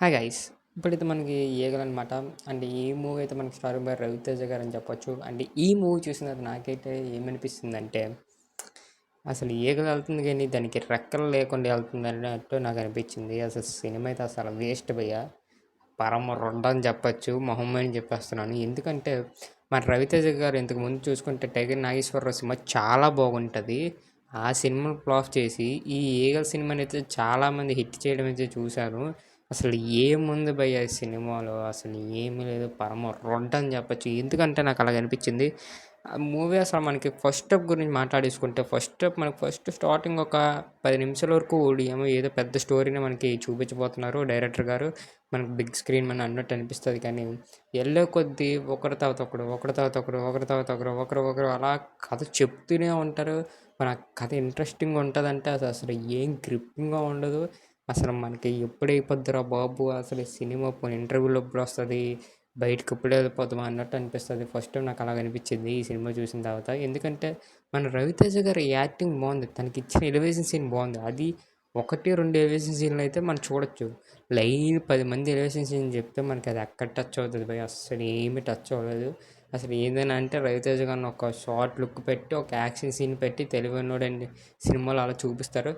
Hi guys. ఇప్పుడైతే మనకి 'ఈగలు' అనమాట. అండ్ ఈ మూవీ అయితే మనకి స్టార్ బై రవితేజ గారు అని చెప్పొచ్చు. అండ్ ఈ మూవీ చూసిన తర్వాత నాకైతే ఏమనిపిస్తుందంటే, అసలు ఈగలు వెళ్తుంది కానీ దానికి రెక్కలు లేకుండా వెళ్తుంది అన్నట్టు నాకు అనిపించింది. అసలు సినిమా అయితే అసలు వేస్ట్ భయ్య, పరమ రొడ్డ అని చెప్పొచ్చు. మొహమ్మ అని చెప్పేస్తున్నాను. ఎందుకంటే మన రవితేజ గారు ఇంతకు ముందు చూసుకుంటే 'టైగర్ నాగేశ్వరరావు' సినిమా చాలా బాగుంటుంది. ఆ సినిమాను ఫ్లాప్ చేసి ఈ ఈగల సినిమాని అయితే చాలామంది హిట్ చేయడం అయితే చూశాను. అసలు ఏముంది భయ్య ఈ సినిమాలో, అసలు ఏమీ లేదు, పరమ రొడ్డ అని చెప్పొచ్చు. ఎందుకంటే నాకు అలాగ అనిపించింది. ఆ మూవీ అసలు మనకి ఫస్ట్ హాఫ్ గురించి మాట్లాడేసుకుంటే, ఫస్ట్ స్టార్టింగ్ ఒక 10 నిమిషాల వరకు ఏదో పెద్ద స్టోరీని మనకి చూపించబోతున్నారు డైరెక్టర్ గారు. మనకు బిగ్ స్క్రీన్ మన అన్నట్టు అనిపిస్తుంది. కానీ వెళ్ళే కొద్దీ ఒకరి తర్వాత ఒకరు, ఒకరి తర్వాత ఒకరు, ఒకరి తర్వాత ఒకరు, ఒకరు అలా కథ చెప్తూనే ఉంటారు. మన కథ ఇంట్రెస్టింగ్ ఉంటుందంటే అసలు ఏం గ్రిప్పింగ్గా ఉండదు. అసలు మనకి ఎప్పుడు అయిపోద్దిరా బాబు, అసలు ఈ సినిమా పోనీ ఇంటర్వ్యూలో ఎప్పుడు వస్తుంది, బయటకు ఎప్పుడు వెళ్ళిపోతామా అన్నట్టు అనిపిస్తుంది. ఫస్ట్ టైం నాకు అలాగ అనిపించింది ఈ సినిమా చూసిన తర్వాత. ఎందుకంటే మన రవితేజ గారి యాక్టింగ్ బాగుంది, తనకి ఇచ్చిన ఎలివేషన్ సీన్ బాగుంది. అది 1-2 ఎలివేషన్ సీన్లు అయితే మనం చూడొచ్చు. లైన్ 10 మంది ఎలివేషన్ సీన్ చెప్తే మనకి అది ఎక్కడ టచ్ అవుతుంది భయ్, అస్సలు ఏమీ టచ్ అవ్వలేదు. అసలు ఏదైనా అంటే రవితేజ గారిని ఒక షార్ట్ లుక్ పెట్టి, ఒక యాక్షన్ సీన్ పెట్టి తెలివైనోడండి సినిమాలో అలా చూపిస్తారు.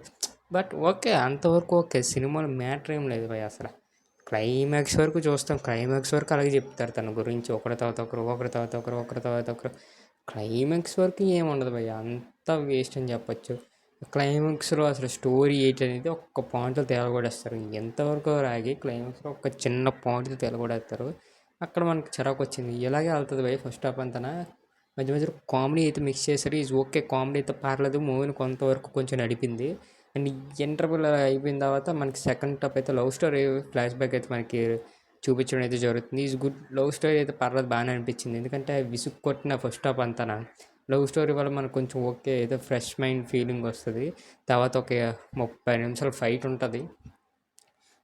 బట్ ఓకే, అంతవరకు ఓకే. సినిమాలో మ్యాటర్ ఏం లేదు భయ్ అసలు. క్లైమాక్స్ వరకు చూస్తాం, క్లైమాక్స్ వరకు అలాగే చెప్తారు తన గురించి, ఒకరి తర్వాత ఒకరు, ఒకరి తర్వాత ఒకరు, ఒకరి తర్వాత ఒకరు. క్లైమాక్స్ వరకు ఏముండదు భయ్య, అంతా వేస్ట్ అని చెప్పొచ్చు. క్లైమాక్స్లో అసలు స్టోరీ ఏంటి అనేది ఒక్క పాయింట్తో తేలగొడేస్తారు. ఎంతవరకు రాగి క్లైమాక్స్లో ఒక చిన్న పాయింట్తో తేలగొడేస్తారు. అక్కడ మనకి చిరాకు వచ్చింది. ఇలాగే వెళ్తుంది భయ్య ఫస్ట్ హాఫ్ అంతా. మధ్య మధ్యలో కామెడీ అయితే మిక్స్ చేశారు. ఈజ్ ఓకే, కామెడీ అయితే పర్లేదు, మూవీని కొంతవరకు కొంచెం నడిపింది. అండ్ ఇంటర్వెల్ అయిపోయిన తర్వాత మనకి సెకండ్ హాఫ్ అయితే లవ్ స్టోరీ ఫ్లాష్ బ్యాక్ అయితే మనకి చూపించడం అయితే జరుగుతుంది. Is good. లవ్ స్టోరీ అయితే పర్లేదు, బాగానే అనిపించింది. ఎందుకంటే విసుగు కొట్టిన ఫస్ట్ హాఫ్ అంతా లవ్ స్టోరీ వల్ల మనకు కొంచెం ఓకే, ఏదో ఫ్రెష్ మైండ్ ఫీలింగ్ వస్తుంది. తర్వాత ఒక 30 నిమిషాలు ఫైట్ ఉంటుంది.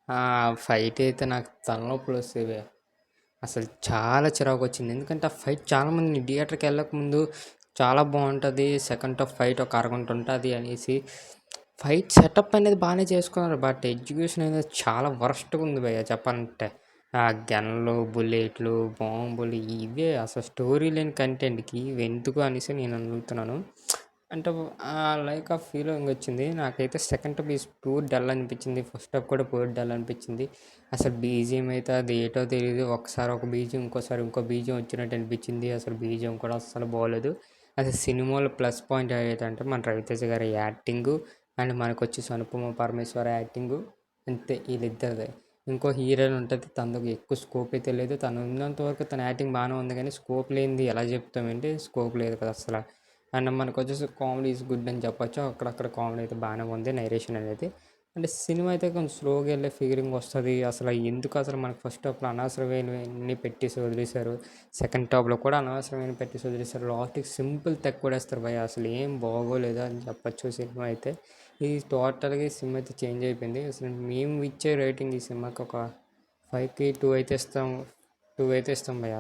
ఆ ఫైట్ అయితే నాకు తలనొప్పులు వస్తాయి. అసలు చాలా చిరాకు వచ్చింది. ఎందుకంటే ఆ ఫైట్ చాలామంది థియేటర్కి వెళ్ళకముందు చాలా బాగుంటుంది, సెకండ్ హాఫ్ ఫైట్ ఒక అరగంట ఉంటుంది అనేసి ఫైట్ సెటప్ అనేది బాగానే చేసుకున్నారు. బట్ ఎగ్జిక్యూషన్ అనేది చాలా వరస్ట్గా ఉంది భయ్య చెప్పాలంటే. ఆ గన్లు, బుల్లెట్లు, బాంబులు ఇవే అసలు స్టోరీ లేని కంటెంట్కి ఇవి ఎందుకు అనేసి నేను అడుగుతున్నాను. అంటే లైక్ ఆ ఫీలింగ్ వచ్చింది నాకైతే. Second half is pure dull అనిపించింది, ఫస్ట్ హాఫ్ కూడా ప్యూర్ డల్ అనిపించింది. అసలు బీజిఎం అయితే అది ఏటో తెలియదు, ఒకసారి ఒక బీజిఎం ఇంకోసారి ఇంకో బీజిఎం వచ్చినట్టు అనిపించింది. అసలు బీజిఎం కూడా అస్సలు బాగోలేదు. అసలు సినిమాలో ప్లస్ పాయింట్ ఏదైతే మన రవితేజ గారి యాక్టింగు అండ్ మనకు వచ్చి అనుపమ పరమేశ్వర యాక్టింగు, అంతే వీళ్ళిద్దరిదే. ఇంకో హీరోయిన్ ఉంటుంది, తనకు ఎక్కువ స్కోప్ అయితే లేదు. తను ఉన్నంత వరకు తన యాక్టింగ్ బాగానే ఉంది, కానీ స్కోప్ లేనిది ఎలా చెప్తామంటే స్కోప్ లేదు కదా అసలు. అండ్ మనకు వచ్చేసి కామెడీ ఈజ్ గుడ్ అని చెప్పొచ్చు. అక్కడక్కడ కామెడీ అయితే బాగానే ఉంది, నైరేషన్ అనేది. అంటే సినిమా అయితే కొంచెం స్లోగా వెళ్ళే ఫీలింగ్ వస్తుంది. అసలు ఎందుకు అసలు మనకు ఫస్ట్ హాఫ్లో అనవసరమైనవన్నీ పెట్టేసి వదిలేశారు, సెకండ్ హాఫ్లో కూడా అనవసరమైన పెట్టేసి వదిలేశారు, లాస్ట్కి సింపుల్ తెక్కుడేస్తారు భయ. అసలు ఏం బాగోలేదు అని చెప్పొచ్చు సినిమా అయితే. ఇది టోటల్గా ఈ సినిమా అయితే చేంజ్ అయిపోయింది. అసలు మేము ఇచ్చే రేటింగ్ ఈ సినిమాకి ఒక 5కి 2 అయితే ఇస్తాం, 2 అయితే ఇస్తాం భయ.